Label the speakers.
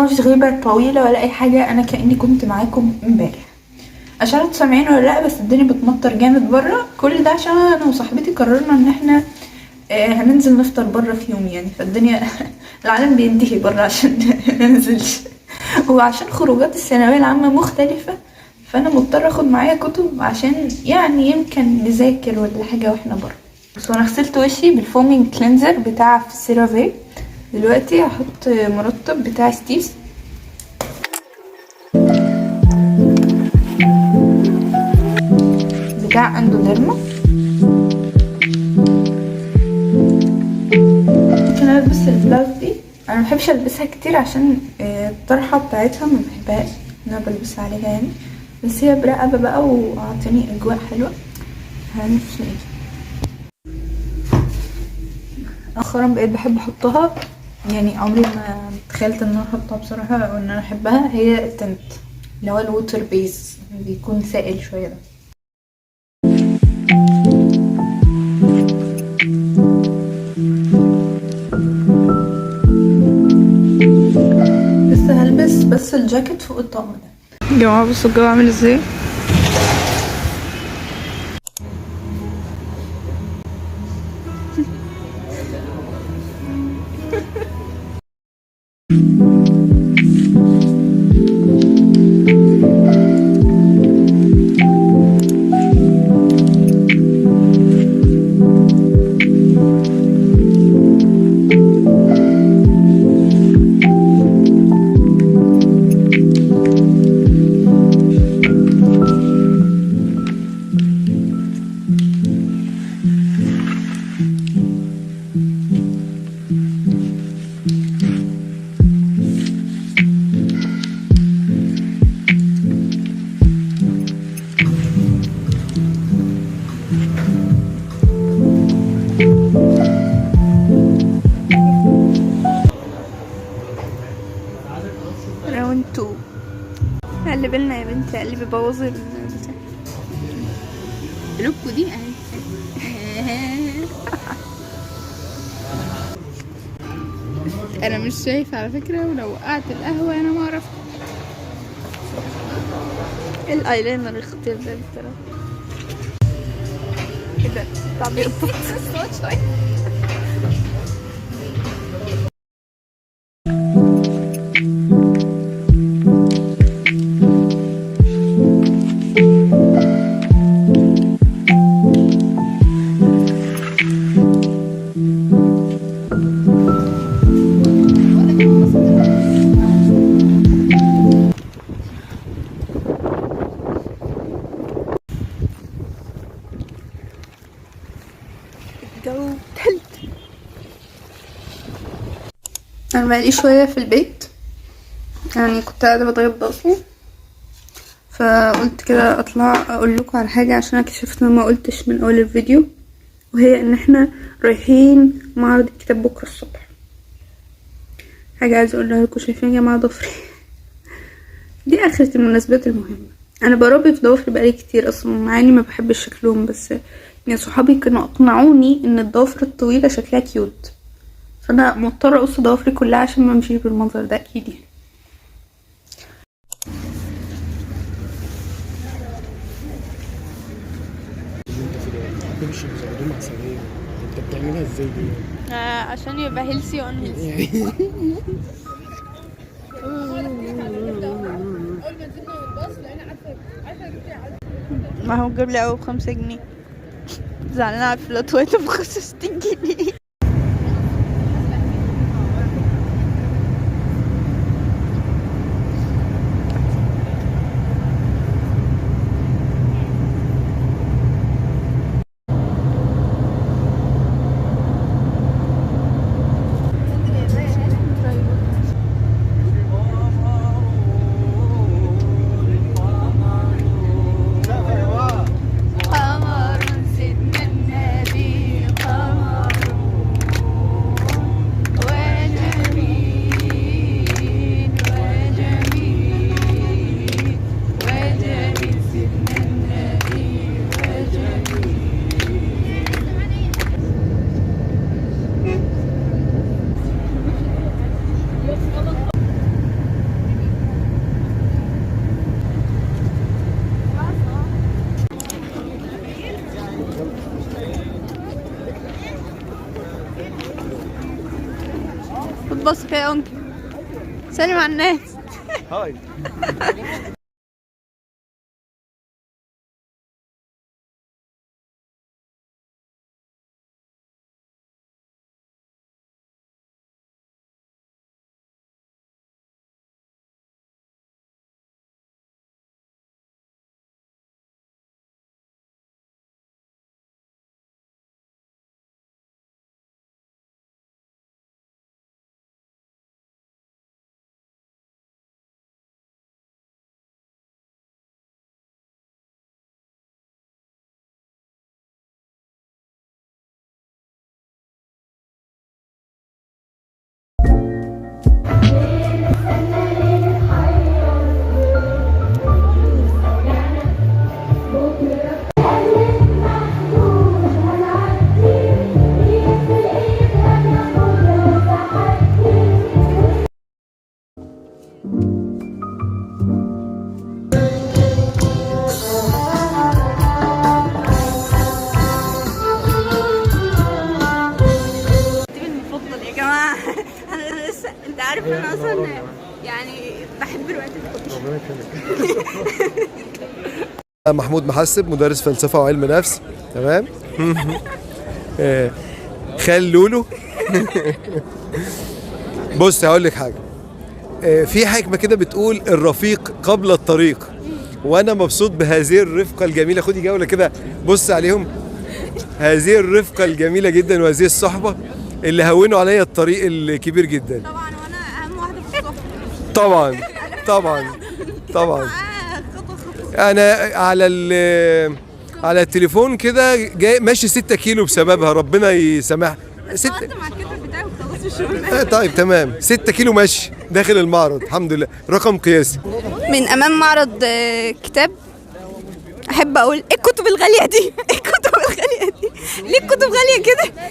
Speaker 1: الله مفيش غيبة طويلة ولا اي حاجة، انا كأني كنت معاكم امبارح. مش عارفه سامعين ولا لا، بس الدنيا بتمطر جامد بره. كل ده عشان انا وصاحبتي قررنا ان احنا هننزل نفطر بره في يوم يعني. فالدنيا العالم بينتهي بره عشان ننزلش. وعشان خروجات الثانويه العامه مختلفه، فانا مضطره اخد معايا كتب عشان يعني يمكن نذاكر ولا حاجه واحنا بره. بس انا غسلت وشي بالفومينج كلينزر بتاع سيرافي. دلوقتي هحط مرطب بتاع ستيفز بتاع اندوديرما. ممكن البس البلاوز دي، انا مبحبش البسها كتير عشان الطرحه بتاعتها ما بحبهاش ان انا بلبسها عليها يعني، بس هي برقبه بقى وعطاني اجواء حلوه. هنفس ايه مؤخرا بقيت بحب احطها، يعني عمري ما تخيلت ان انا احطها بصراحه او ان انا احبها. هي التنت اللي هو الووتر بيز بيكون سائل شويه ده. لسه هلبس بس الجاكيت فوق الطقم ده. يا جماعه بصوا الجو عامل ازاي. راوند 2. قلب لنا يا بنتي، قلبي بوظ قلوبكوا دي اهي. انا مش شايفه على فكره، ولو وقعت القهوه انا ما اعرف. الايلاينر اختيار ده بصراحه كده تعبير الصوت شويه. الجو تلج. انا بقالي شويه في البيت، يعني كنت قاعده بتغدى اصلا، فقلت كده اطلع اقول لكم على حاجه عشان انا اكتشفت ان ما قلتش من اول الفيديو، وهي ان احنا رايحين معرض الكتاب بكره الصبح. حاجه عايزه اقولها لكم، شايفين يا جماعه ضفري؟ دي اخرة المناسبات المهمه. انا بربي في ضوافري بقالي كتير اصلا، مع اني ما بحبش شكلهم، بس يعني صحابي كانوا اقنعوني ان الضوافر الطويله شكلها كيوت، فانا مضطره اقص ضوافري كلها عشان ما امشيش بالمنظر ده اكيد يعني.
Speaker 2: تمشي بهدوم عسلية، انت بتعملها ازاي دي؟
Speaker 1: عشان يبقى هيلسي اون هيلسي. ما هو جاب لي قوي ب5 جنيه، زعلانه على الفلاتويت ب65 جنيه. قمر سيدنا النبي قمر بص كده يا انكل، سلم على الناس.
Speaker 2: هاي.
Speaker 1: المفضل يا جماعه. انا لسه، انت عارف ان انا اصلا يعني بحب الوقت الكتير.
Speaker 3: محمود محسب، مدرس فلسفة وعلم نفس. تمام. خال لولو. بص هقول لك حاجة، في حكمة كده بتقول الرفيق قبل الطريق، وأنا مبسوط بهذه الرفقة الجميلة. خدي جولة كده بص عليهم، هذه الرفقة الجميلة جدا وهذه الصحبة اللي هونوا عليا الطريق الكبير جدا.
Speaker 1: طبعا وانا اهم واحده في الصف.
Speaker 3: طبعا طبعا طبعا. انا على التليفون كده جاي ماشي 6 كيلو بسببها، ربنا يسامحها.
Speaker 1: مع الكتب بتاعي وخلصت الشغل.
Speaker 3: طيب تمام، 6 كيلو ماشي داخل المعرض، الحمد لله رقم قياسي.
Speaker 1: من امام معرض كتاب، احب اقول ايه الكتب الغاليه دي؟ ايه الكتب الغاليه دي؟ ليه الكتب غاليه كده؟